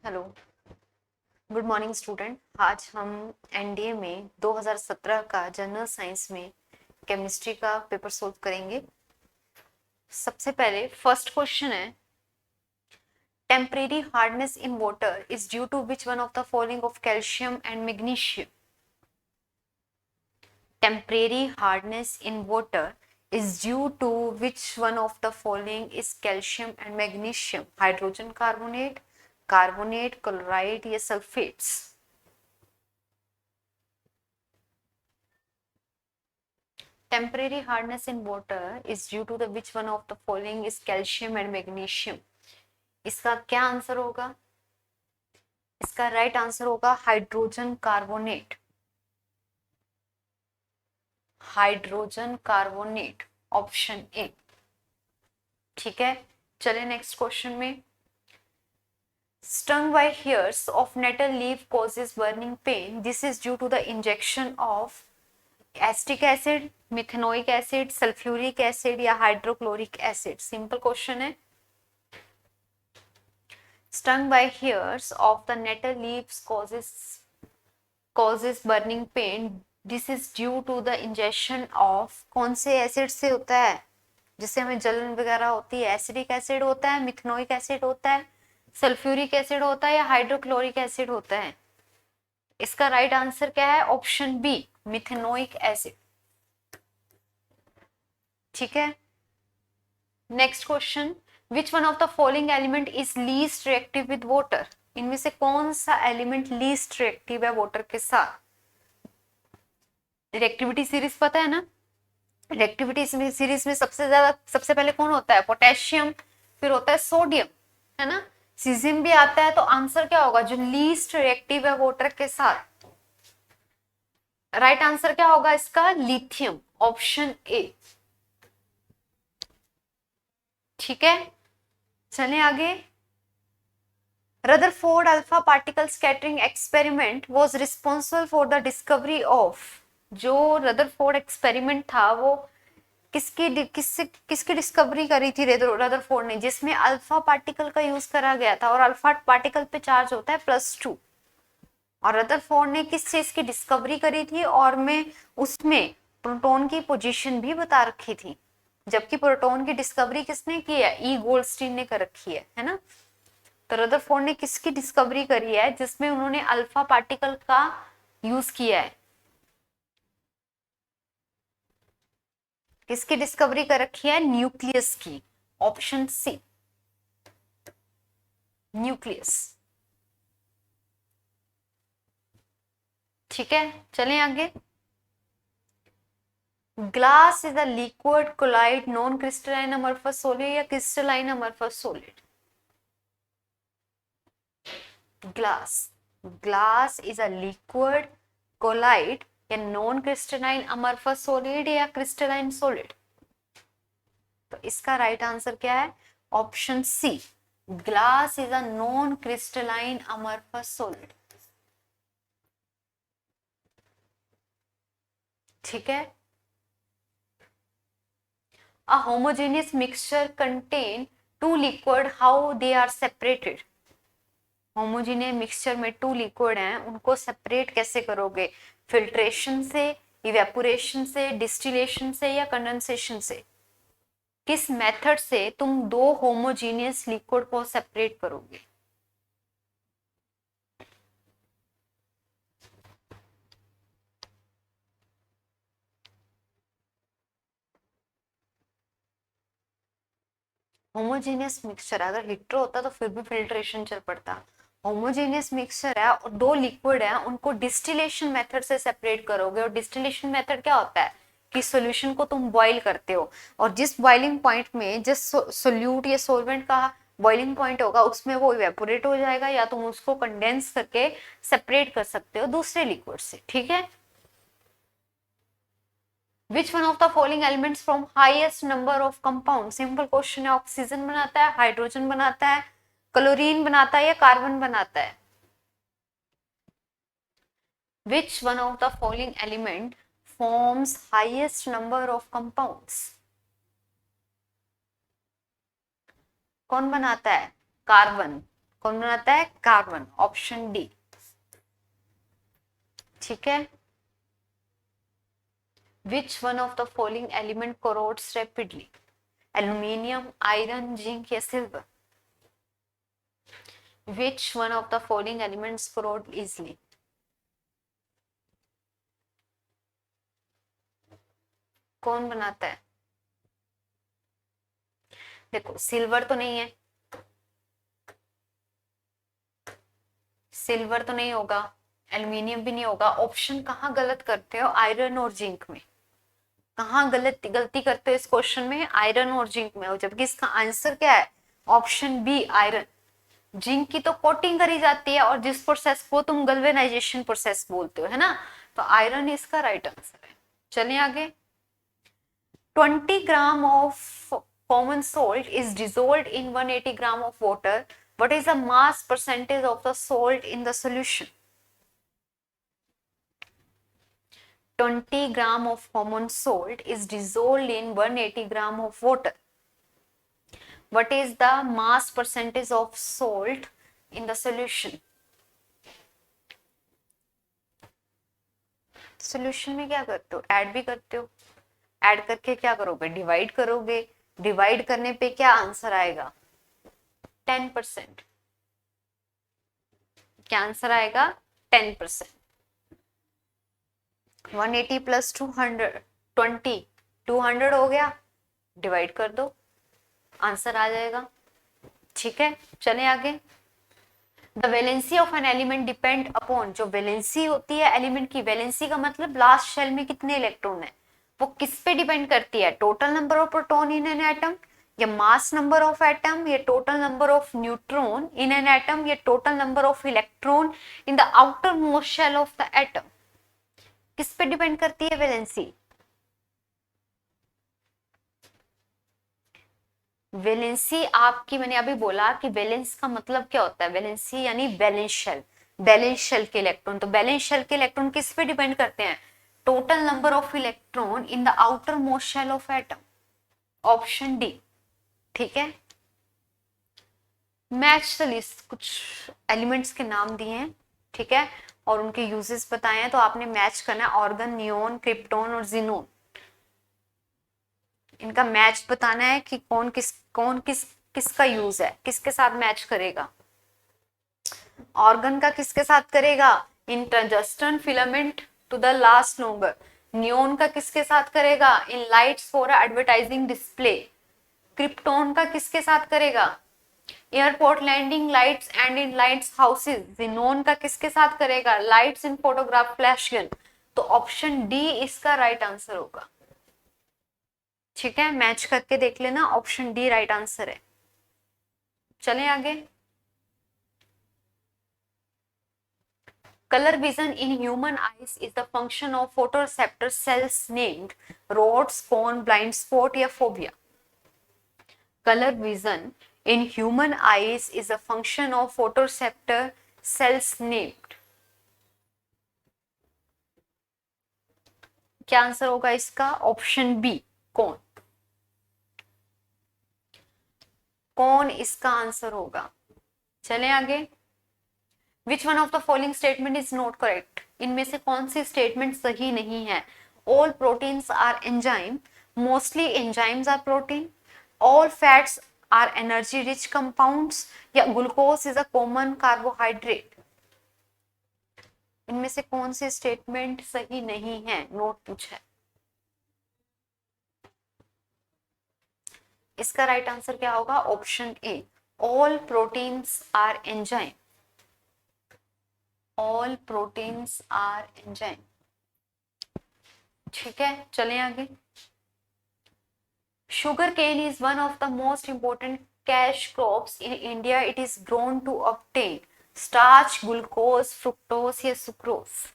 Hello, good morning student. आज हम NDA में 2017 का जनरल साइंस में केमिस्ट्री का पेपर सोल्व करेंगे। सबसे पहले फर्स्ट क्वेश्चन है, temporary hardness in water is due to which one of the following of calcium and magnesium. Temporary hardness in water is due to which one of the following is calcium and magnesium? Hydrogen carbonate, carbonate, chloride या sulphates? Temporary hardness in water is due to the which one of the following is calcium and magnesium? इसका क्या answer होगा? इसका right answer होगा hydrogen carbonate. Hydrogen carbonate, option A. ठीक है, चले next question में। Stung by hairs of nettle leaf causes burning pain. This is due to the injection of acetic acid, methanoic acid, sulphuric acid या hydrochloric acid? Simple question है। Stung by hairs of the nettle leaves causes burning pain. This is due to the ingestion of कौन से acid से होता है जिससे हमें जलन वगैरह होती है? एसिडिक एसिड होता है, मिथेनोइक एसिड होता है, सल्फ्यूरिक एसिड होता है या हाइड्रोक्लोरिक एसिड होता है? इसका राइट आंसर क्या है? Option B, methanoic acid. ठीक है, next question, which one of the following element is least reactive with water? इनमें से कौन सा एलिमेंट लीस्ट रिएक्टिव है वाटर के साथ? रिएक्टिविटी सीरीज पता है ना? रिएक्टिविटी सीरीज में सबसे पहले कौन होता है? पोटेशियम, फिर होता है सोडियम, है ना? सीजियम भी आता है। तो आंसर क्या होगा? जो लीस्ट रिएक्टिव है वाटर के साथ, राइट आंसर क्या होगा इसका? Lithium, option A. ठीक है, चलें आगे। Rutherford alpha particle scattering experiment was responsible for the discovery of. जो रदरफोर्ड एक्सपेरिमेंट था वो किसकी डिस्कवरी करी थी रदरफोर्ड ने, जिसमें अल्फा पार्टिकल का यूज करा गया था। और अल्फा पार्टिकल पे चार्ज होता है +2। और रदरफोर्ड ने किस चीज की डिस्कवरी करी थी? और मैं उसमें प्रोटॉन की पोजीशन भी बता रखी थी, जबकि प्रोटॉन की डिस्कवरी किसने की है? ई गोल्डस्टीन ने कर रखी है ना? तो रदरफोर्ड ने किसकी डिस्कवरी करी है जिसमें उन्होंने अल्फा पार्टिकल का यूज किया है? किसकी डिस्कवरी कर रखी है? न्यूक्लियस की, ऑप्शन सी, न्यूक्लियस। ठीक है, चलें आगे। Glass is a liquid colloid non crystalline amorphous solid या crystalline amorphous solid? Glass is a liquid colloid या नॉन क्रिस्टलाइन अमorphous सॉलिड या क्रिस्टलाइन सॉलिड? तो इसका राइट आंसर क्या है? Option C, glass is a non crystalline amorphous solid. ठीक है, a homogeneous mixture contain two liquid, how they are separated? Homogeneous mixture में 2 liquid हैं, उनको सेपरेट कैसे करोगे? फिल्ट्रेशन से, इवेपोरेशन से, डिस्टिलेशन से या कंडेंसेशन से? किस मेथड से तुम 2 होमोजीनियस लिक्विड को सेपरेट करोगे? होमोजेनियस मिक्सचर अगर हिट्रो होता तो फिर भी फिल्ट्रेशन चल पड़ता। होमोजेनियस मिक्सचर है और 2 लिक्विड है, उनको डिस्टिलेशन मेथड से सेपरेट करोगे। और डिस्टिलेशन मेथड क्या होता है कि सॉल्यूशन को तुम बॉईल करते हो, और जिस बॉइलिंग पॉइंट में जिस सोल्यूट या सॉल्वेंट का बॉइलिंग पॉइंट होगा उसमें वो इवेपोरेट हो जाएगा, या तुम उसको कंडेंस करके सेपरेट कर सकते हो दूसरे लिक्विड से। ठीक है, Which one of the following elements from highest number of compound? Simple question है। ऑक्सीजन बनाता है, हाइड्रोजन बनाता है, क्लोरीन बनाता है या कार्बन बनाता है? Which one of the following element forms highest number of compounds? कौन बनाता है? कार्बन, कौन बनाता है? Carbon, option D. ठीक है। Which one of the following element corrodes rapidly? Aluminium, iron, zinc या silver? Which one of the following elements corrode easily? कौन बनाता है? देखो, सिल्वर तो नहीं है, सिल्वर तो नहीं होगा, एल्यूमिनियम भी नहीं होगा। ऑप्शन कहाँ गलत करते हो? आयरन और जिंक में। कहाँ गलती करते हो इस क्वेश्चन में? आयरन और जिंक में हो, जबकि इसका आंसर क्या है? Option B, iron. जिंक की तो कोटिंग करी जाती है, और जिस प्रोसेस को तुम गल्वेनाइजेशन प्रोसेस बोलते हो, है ना? तो आयरन इसका राइट आंसर है। चलिए आगे। 20 ग्राम of common salt is dissolved in 180 gram of water. What is the mass percentage of the salt in the solution? 20 gram of common salt is dissolved in 180 gram of water. What is the mass percentage of salt in the solution? Solution में क्या करते हो? Add भी करते हो। Add करके क्या करोगे? डिवाइड करोगे। डिवाइड करने पे क्या आंसर आएगा? 10%। क्या आंसर आएगा? 10%। 180 प्लस 200, 20, 200 हो गया, डिवाइड कर दो, आंसर आ जाएगा। ठीक है, चले आगे। The valency of an element depend upon, जो वैलेंसी होती है एलिमेंट की, वैलेंसी का मतलब लास्ट शेल में कितने इलेक्ट्रॉन है, वो किस पे डिपेंड करती है? Total number of proton in an atom, या मास नंबर ऑफ एटम, या total number of neutron in an atom, या total number of electron in the outermost shell of the atom? किस पे depend करती है valency? Valency आपकी, मैंने अभी बोला कि वैलेंस का मतलब क्या होता है? वैलेंसी यानी बैलेंस शेल, बैलेंस शेल के इलेक्ट्रॉन। तो बैलेंस शेल के इलेक्ट्रॉन किस पे डिपेंड करते हैं? Total number of electron in the outermost shell of atom, option D. ठीक है। मैच द लिस्ट, कुछ एलिमेंट्स के नाम दिए हैं, ठीक है, और उनके यूजेस बताए हैं, तो आपने मैच करना है। ऑर्गन, नियोन, क्रिप्टोन और जिनोन, इनका मैच बताना है कि कौन किस किसका यूज है, किसके साथ मैच करेगा। ऑर्गन का किसके साथ करेगा? In tungsten filament to the last longer. Neon का किसके साथ करेगा? In lights for advertising display. Krypton का किसके साथ करेगा? Airport landing lights and in lights houses. Xenon का किसके साथ करेगा? Lights in photograph flash gun. तो ऑप्शन डी इसका राइट आंसर होगा। ठीक है, मैच करके देख लेना, ऑप्शन डी राइट आंसर है। चलें आगे। Color vision in human eyes is the function of photoreceptor cells named rods, cone, blind spot या phobia. Color vision in human eyes is a function of photoreceptor cells named. क्या answer होगा इसका? Option B, कौन। कौन इसका answer होगा। चलें आगे। Which one of the following statement is not correct? इनमें से कौन सी स्टेटमेंट सही नहीं है? All proteins are enzyme, mostly enzymes are protein, all fats are energy rich compounds, या glucose is a common carbohydrate? इनमें से कौन सी स्टेटमेंट सही नहीं है? नोट पूछा है। इसका राइट आंसर क्या होगा? Option A, all proteins are enzyme. All proteins are enzyme. ठीक है, चलें आगे। Sugarcane is one of the most important cash crops in India. It is grown to obtain starch, glucose, fructose या sucrose?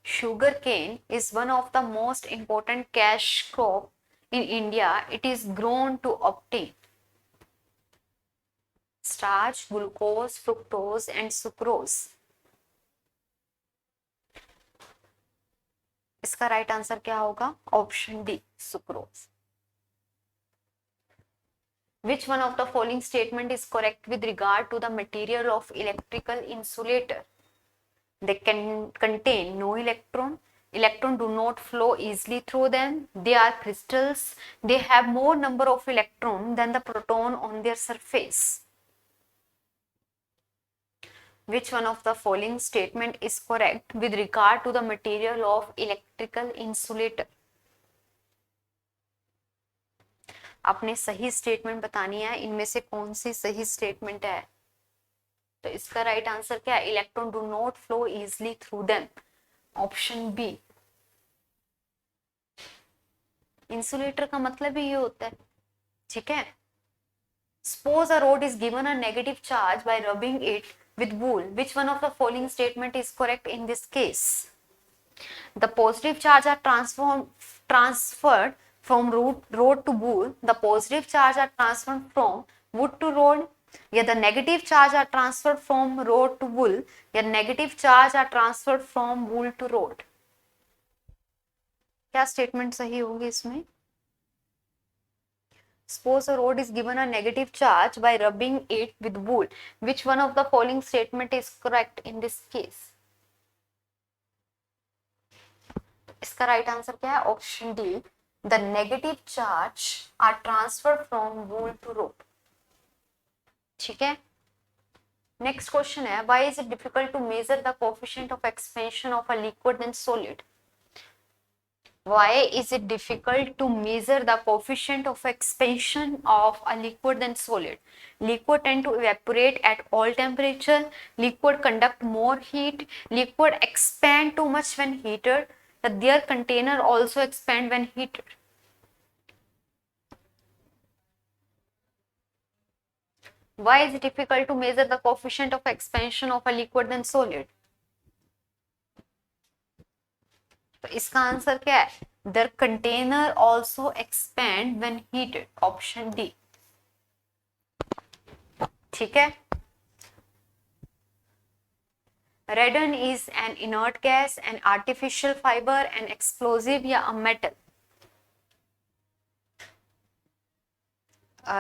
Sugarcane is one of the most important cash crop in India. It is grown to obtain starch, glucose, fructose and sucrose. इसका right answer क्या होगा? Option D, sucrose. Which one of the following statement is correct with regard to the material of electrical insulator? They can contain no electron. Electron do not flow easily through them. They are crystals. They have more number of electron than the proton on their surface. Which one of the following statement is correct with regard to the material of electrical insulator? आपने सही statement बतानी है, इनमें से कौन सी सही statement है। तो इसका राइट आंसर क्या है? Electron do not flow easily through them, option B. Insulator का मतलब ही ये होता है, ठीक है। Suppose a rod is given a negative charge by rubbing it with wool. Which one of the following statement is correct in this case? The positive charge are transferred from rod to wool. The positive charge are transferred from wood to rod. या the negative charge are transferred from rod to wool. या negative charge are transferred from wool to rod. क्या statement सही होगी इसमें? Suppose a rod is given a negative charge by rubbing it with wool. Which one of the following statement is correct in this case? इसका right answer क्या है? Option D, the negative charge are transfer from wool to rod. ठीक है। Next question है, why is it difficult to measure the coefficient of expansion of a liquid than solid? Why is it difficult to measure the coefficient of expansion of a liquid than solid? Liquid tend to evaporate at all temperature. Liquid conduct more heat. Liquid expand too much when heated. Their container also expand when heated. Why is it difficult to measure the coefficient of expansion of a liquid than solid? तो इसका answer क्या है? Their container also expand when heated, option D. ठीक है। Radon is an inert gas, an artificial fiber, an explosive या a metal?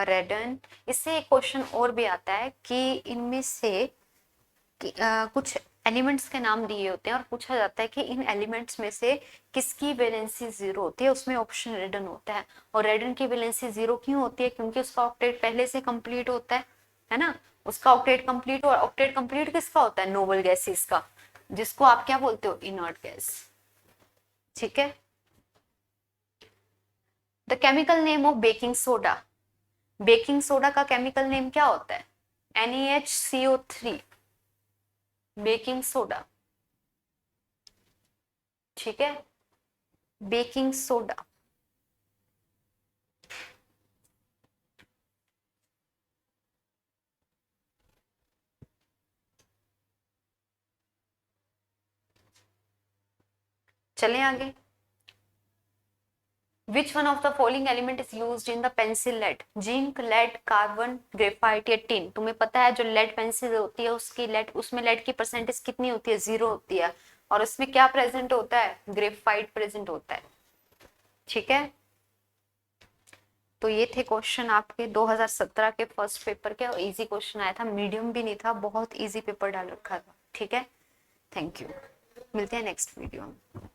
रेडन, इससे एक question और भी आता है कि इनमें से कुछ एलिमेंट्स के नाम दिए होते हैं और पूछा जाता है कि इन एलिमेंट्स में से किसकी वैलेंसी 0 होती है, उसमें ऑप्शन रेडन होता है। और रेडन की वैलेंसी 0 क्यों होती है? क्योंकि उसका ऑक्टेट पहले से कंप्लीट होता है ना। उसका ऑक्टेट कंप्लीट, और ऑक्टेट कंप्लीट किसका होता है? नोबल गैसेस का, जिसको आप क्या बोलते हो? Inert gas. ठीक है। The chemical name of baking soda. Baking soda का केमिकल नेम क्या होता है? NaHCO3, baking soda. ठीक है, बेकिंग सोडा। चलें आगे। Which one of the following element is used in the pencil lead? Zinc, lead, carbon, graphite या tin? तुम्हें पता है जो लेड पेंसिल होती है उसकी लेड, उसमें लेड की परसेंटेज कितनी होती है? 0 होती है। और उसमें क्या प्रेजेंट होता है? ग्रेफाइट प्रेजेंट होता है। ठीक है। तो ये थे क्वेश्चन आपके 2017 के फर्स्ट पेपर के, और इजी क्वेश्चन आया था, मीडियम भी नहीं था, बहुत इजी पेपर डाल रखा था। ठीक है, थैंक यू। मिलते हैं नेक्स्ट वीडियो में।